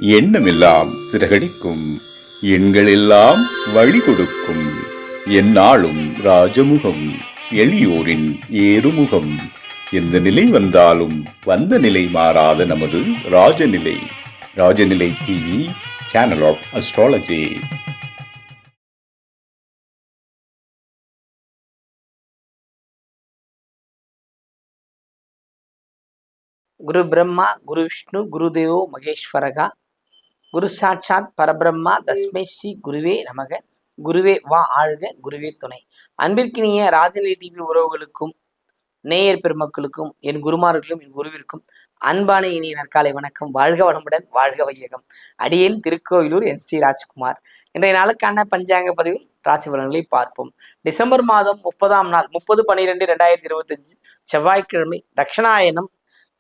எண்ணமெல்லாம் சிறகடிக்கும், எண்களெல்லாம் வழி கொடுக்கும், எந்நாளும் ராஜமுகம், எளியோரின் ஏறுமுகம். எந்த நிலை வந்தாலும் வந்த நிலை மாறாத நமது Rajanilai. Rajanilai TV, channel of astrology. குரு பிரம்மா குரு விஷ்ணு குரு தேவோ மகேஸ்வரகா குரு சாட்சாத் பரபிரம்மா தஸ்மை ஸ்ரீ குருவே நமக. குருவே வா ஆழ்க, குருவே துணை. அன்பிற்கினிய ராஜநிலை டிவி உறவுகளுக்கும் நேயர் பெருமக்களுக்கும் என் குருமார்களும் என் குருவிற்கும் அன்பான இனிய நற்காலை வணக்கம். வாழ்க வளமுடன், வாழ்க வையகம். அடியேன் திருக்கோயிலூர் என் ஸ்ரீ ராஜ்குமார். இன்றைய நாளுக்கான பஞ்சாங்க பதிவில் ராசி பலன்களை பார்ப்போம். டிசம்பர் மாதம் 30ஆம் நாள் 30/12/2025 செவ்வாய்க்கிழமை, தட்சிணாயனம்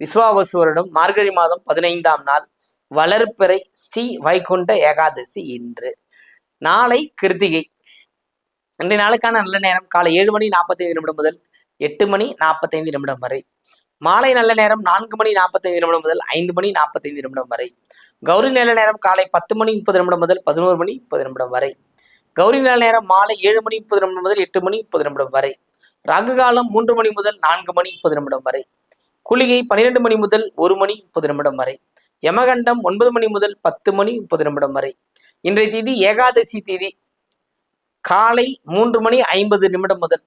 விஸ்வாவசு வருடம் மார்கழி மாதம் 15ஆம் நாள், வளர்பிறை ஸ்ரீ வைகுண்ட ஏகாதசி இன்று. நாளை கிருத்திகை. இன்றைய நாளுக்கான நல்ல நேரம் காலை 7:45 முதல் 8:45 வரை. மாலை நல்ல நேரம் 4:45 முதல் 5:45 வரை. கௌரி நல்ல நேரம் காலை 10:30 முதல் 11:30 வரை. கௌரி நல்ல நேரம் மாலை 7:30 முதல் 8:30 வரை. ராகு காலம் 3 மணி முதல் 4:30 வரை. குளிகை 12 மணி முதல் 1:30 வரை. யமகண்டம் 9 மணி முதல் 10:30 வரை. இன்றைய திதி ஏகாதசி திதி காலை 3:50 முதல்.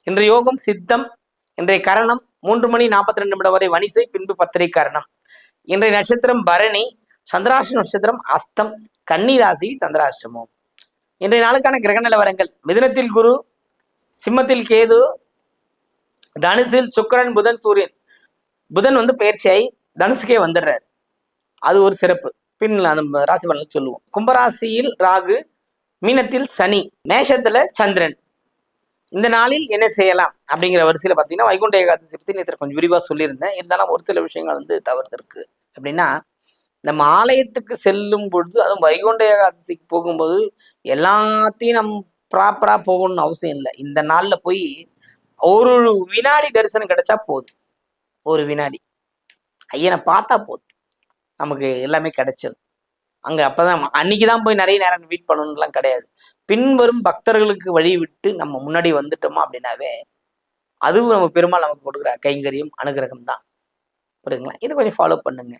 இன்றைய யோகம் சித்தம். இன்றைய கரணம் 3:42 வரை வணிசை, பின்பு பத்திரை கரணம். இன்றைய நட்சத்திரம் பரணி, சந்திராஷ்ட நட்சத்திரம் அஸ்தம், கன்னி ராசி சந்திராஷ்டமம். இன்றைய நாளுக்கான கிரக நிலவரங்கள்: மிதுனத்தில் குரு, சிம்மத்தில் கேது, தனுசில் சுக்கிரன், புதன், சூரியன். புதன் பயிற்சியாகி தனுசுக்கே வந்துடுறாரு. அது ஒரு சிறப்பு. பின் அந்த ராசி பலன் சொல்லுவோம். கும்பராசியில் ராகு, மீனத்தில் சனி, மேஷத்துல சந்திரன். இந்த நாளில் என்ன செய்யலாம் அப்படிங்கிற வரிசையில பார்த்தீங்கன்னா, வைகுண்ட ஏகாதசி பற்றி நேற்று கொஞ்சம் விரிவாக சொல்லியிருந்தேன். இருந்தாலும் ஒரு சில விஷயங்கள் தவறு இருக்கு. அப்படின்னா, நம்ம ஆலயத்துக்கு செல்லும் பொழுது, அதுவும் வைகுண்ட ஏகாதசிக்கு போகும்போது எல்லாத்தையும் நம்ம ப்ராப்பரா போகணும்னு அவசியம் இல்லை. இந்த நாள்ல போய் ஒரு வினாடி தரிசனம் கிடைச்சா போதும். ஒரு வினாடி ஐயனை பார்த்தா போதும், நமக்கு எல்லாமே கிடைச்சிடும். அங்க அப்பதான் அன்னைக்குதான் போய் நிறைய நேரம் வெயிட் பண்ணணும்லாம் கிடையாது. பின்வரும் பக்தர்களுக்கு வழி விட்டு நம்ம முன்னாடி வந்துட்டோமா அப்படின்னாவே அதுவும் நம்ம பெருமாள் நமக்கு கொடுக்குற கைங்கரியம், அனுகிரகம் தான். புரியுதுங்களா? இது கொஞ்சம் ஃபாலோ பண்ணுங்க.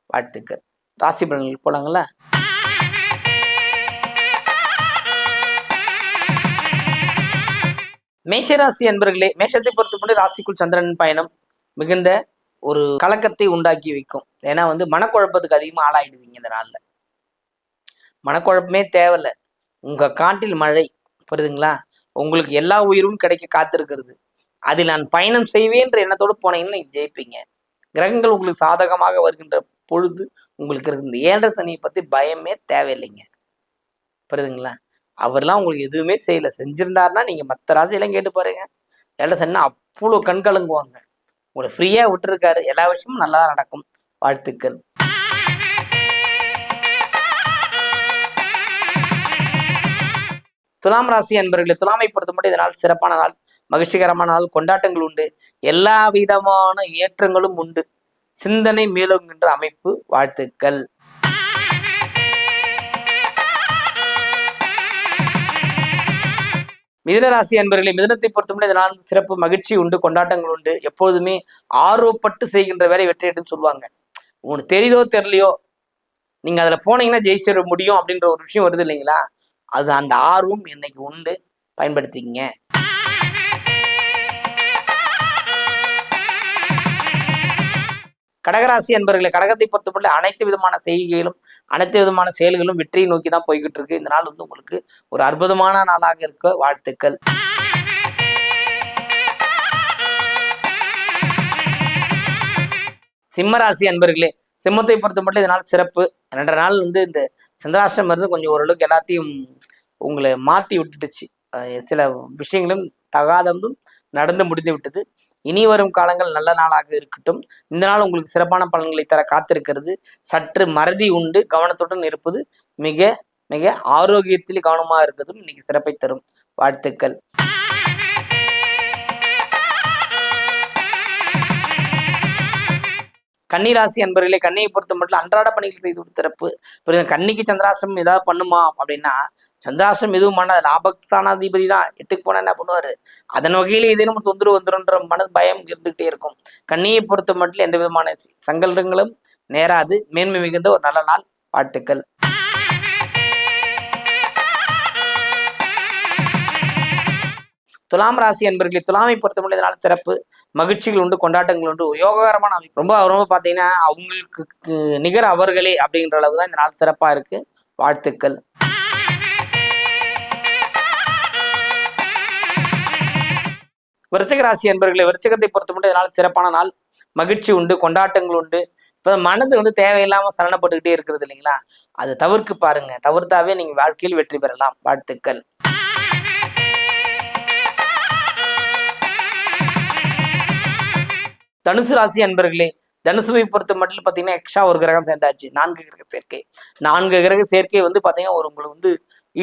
வாழ்த்துக்கள். ராசி பலன்களுக்கு போலாங்களா? மேஷராசி அன்பர்களே, மேஷத்தை பொறுத்த மட்டும் ராசிக்குள் சந்திரன் பயணம் மிகுந்த ஒரு கலக்கத்தை உண்டாக்கி வைக்கும். ஏன்னா மனக்குழப்பத்துக்கு அதிகமாக ஆளாயிடுவீங்க இந்த நாள்ல. மனக்குழப்பமே தேவையில்ல. உங்க காட்டில் மழை. புரியுதுங்களா? உங்களுக்கு எல்லா உயிரும் கிடைக்க காத்திருக்கிறது. அதில் நான் பயணம் செய்வேன்ற எண்ணத்தோடு போனீங்கன்னா நீங்க ஜெயிப்பீங்க. கிரகங்கள் உங்களுக்கு சாதகமாக வருகின்ற பொழுது உங்களுக்கு இருக்குது. 7.5 சனியை பத்தி பயமே தேவையில்லைங்க. புரியுதுங்களா? அவர்லாம் உங்களுக்கு எதுவுமே செய்யல. செஞ்சிருந்தாருன்னா நீங்க மற்ற ராசியெல்லாம் கேட்டு பாருங்க. 7.5 சனினா அவ்வளோ கண்கலங்குவாங்க. உங்களை ஃப்ரீயா விட்டுருக்காரு. எல்லா விஷயமும் நல்லா நடக்கும். வாழ்த்துக்கள். துலாம் ராசி அன்பர்களே, துலாமை பொறுத்த மட்டும் இதனால் சிறப்பான நாள், மகிழ்ச்சிகரமான நாள், கொண்டாட்டங்கள் உண்டு, எல்லா விதமான ஏற்றங்களும் உண்டு, சிந்தனை மேலோங்குகின்ற அமைப்பு. வாழ்த்துக்கள். மிதுனராசி அன்பர்களே, மிதுனத்தை பொறுத்த மட்டும் இதனால் சிறப்பு, மகிழ்ச்சி உண்டு, கொண்டாட்டங்கள் உண்டு. எப்போதுமே ஆர்வப்பட்டு செய்கின்ற வேலை வெற்றின்னு சொல்லுவாங்க. உங்களுக்கு தெரியுதோ தெரியலையோ, நீங்க அதுல போனீங்கன்னா ஜெயிச்சிட முடியும் அப்படின்ற ஒரு விஷயம் வருது இல்லைங்களா? அது அந்த ஆர்வம் இன்னைக்கு உண்டு. பயன்படுத்திக்கங்க. கடகராசி அன்பர்களே, கடகத்தை பொறுத்தப்பட்ட அனைத்து விதமான செய்கைகளும், அனைத்து விதமான செயல்களும் வெற்றியை நோக்கி தான் போய்கிட்டு இருக்கு. இந்த நாள் உங்களுக்கு ஒரு அற்புதமான நாளாக இருக்க. வாழ்த்துக்கள். சிம்மராசி அன்பர்களே, சிம்மத்தை பொறுத்த மட்டும் இதனால் சிறப்பு. 2 நாள் இந்த சந்திராஷ்டிரம் இருந்து கொஞ்சம் ஓரளவுக்கு எல்லாத்தையும் உங்களை மாற்றி விட்டுடுச்சு. சில விஷயங்களும் தகாததும் நடந்து முடிந்து விட்டது. இனி வரும் காலங்கள் நல்ல நாளாக இருக்கட்டும். இந்த நாள் உங்களுக்கு சிறப்பான பலன்களை தர காத்திருக்கிறது. சற்று மறதி உண்டு. கவனத்துடன் இருப்பது மிக மிக ஆரோக்கியத்தில் கவனமாக இருக்கிறதும் இன்னைக்கு சிறப்பை தரும். வாழ்த்துக்கள். கன்னிராசி அன்பர்களே, கன்னியை பொறுத்த மட்டும் அன்றாட பணிகள் செய்து சிறப்பு. கன்னிக்கு சந்திராசிரமம் ஏதாவது பண்ணுமா அப்படின்னா, சந்திராசிரமம் எதுவும் பண்ணாது. லாபஸ்தானாதிபதி தான் 8க்கு போனா என்ன பண்ணுவாரு? அதன் வகையில ஏதேனும் தொந்தரவு வந்துருன்ற மன பயம் இருந்துகிட்டே இருக்கும். கன்னியை பொறுத்த மட்டும் எந்த விதமான சங்கடங்களும் நேராது. மேன்மை மிகுந்த ஒரு நல்ல நாள். வாழ்த்துக்கள். துலாம் ராசி அன்பர்களே, துலாமை பொறுத்தமட்டில் இதனால சிறப்பு, மகிழ்ச்சிகள் உண்டு, கொண்டாட்டங்கள் உண்டு, யோககரமான அமைப்பு. ரொம்ப ரொம்ப பார்த்தீங்கன்னா அவங்களுக்கு நிகர் அவர்களே அப்படின்ற அளவு தான் இந்த நாள் சிறப்பா இருக்கு. வாழ்த்துக்கள். விருச்சிக ராசி அன்பர்களே, விருச்சிகத்தை பொறுத்தமட்டும் இதனால சிறப்பான நாள், மகிழ்ச்சி உண்டு, கொண்டாட்டங்கள் உண்டு. இப்போ மனது தேவையில்லாம சலனப்பட்டுக்கிட்டே இருக்கிறது இல்லைங்களா, அது தவிர்க்கு பாருங்க. தவிர்த்தாவே நீங்க வாழ்க்கையில் வெற்றி பெறலாம். வாழ்த்துக்கள். தனுசு ராசி அன்பர்களே, தனுசுவை பொறுத்த மட்டும் பார்த்தீங்கன்னா எக்ஸ்ட்ரா ஒரு கிரகம் சேர்ந்தாச்சு. 4 கிரக சேர்க்கை. 4 கிரக சேர்க்கை பார்த்தீங்கன்னா உங்களுக்கு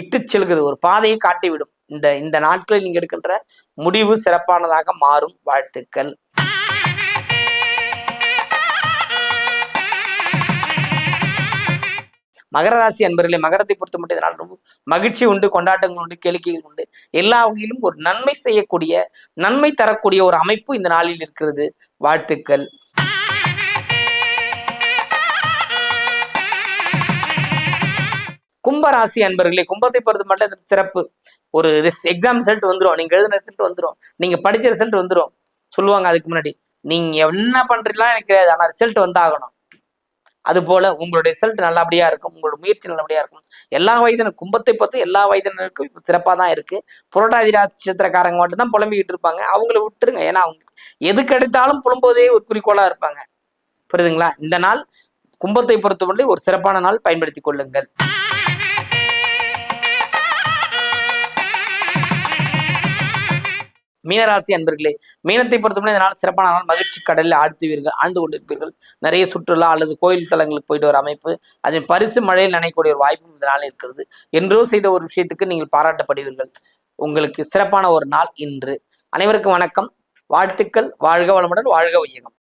இட்டு செல்கிறது, ஒரு பாதையை காட்டிவிடும். இந்த நாட்களில் நீங்க எடுக்கின்ற முடிவு சிறப்பானதாக மாறும். வாழ்த்துக்கள். மகர ராசி அன்பர்களே, மகரத்தை பொறுத்த மட்டும் இதனால் ரொம்ப மகிழ்ச்சி உண்டு, கொண்டாட்டங்கள் உண்டு, கேளிக்கைகள் உண்டு. எல்லா வகையிலும் ஒரு நன்மை செய்யக்கூடிய, நன்மை தரக்கூடிய ஒரு அமைப்பு இந்த நாளில் இருக்கிறது. வாழ்த்துக்கள். கும்பராசி அன்பர்களே, கும்பத்தை பொறுத்த மட்டும் சிறப்பு. ஒரு எக்ஸாம் ரிசல்ட் வந்துடும், நீங்க எழுதின ரிசல்ட் வந்துடும், நீங்க படிச்ச ரிசல்ட் வந்துடும். சொல்லுவாங்க அதுக்கு முன்னாடி, நீங்க என்ன பண்றீங்களா எனக்கு தெரியாது, ஆனா ரிசல்ட் வந்தாகணும். அது போல உங்களுடைய ரிசல்ட் நல்லபடியா இருக்கும், உங்களோட முயற்சி நல்லபடியா இருக்கும். எல்லா வயதினரும், கும்பத்தை பொறுத்து எல்லா வயதினருக்கும் இப்போ சிறப்பாக தான் இருக்கு. புரட்டாதி நட்சத்திரக்காரங்க மட்டும்தான் புலம்பிக்கிட்டு இருப்பாங்க, அவங்கள விட்டுருங்க. ஏன்னா அவங்க எதுக்கு எடுத்தாலும் புலம்போதே ஒரு குறிக்கோளா இருப்பாங்க. புரியுதுங்களா? இந்த நாள் கும்பத்தை பொறுத்தவரை ஒரு சிறப்பான நாள், பயன்படுத்திக் கொள்ளுங்கள். மீனராசி அன்பர்களே, மீனத்தை பொறுத்தவரை இந்த நாள் சிறப்பான நாள், மகிழ்ச்சி கடலில் ஆழ்ந்து கொண்டிருப்பீர்கள். நிறைய சுற்றுலா அல்லது கோயில் தலங்களுக்கு போயிட்டு வர அமைப்பு, அதன் பரிசு மழையில் நினைக்கக்கூடிய ஒரு வாய்ப்பும் இந்த நாள் இருக்கிறது. என்றோ செய்த ஒரு விஷயத்துக்கு நீங்கள் பாராட்டப்படுவீர்கள். உங்களுக்கு சிறப்பான ஒரு நாள் இன்று. அனைவருக்கும் வணக்கம், வாழ்த்துக்கள். வாழ்க வளமுடன், வாழ்க வையகம்.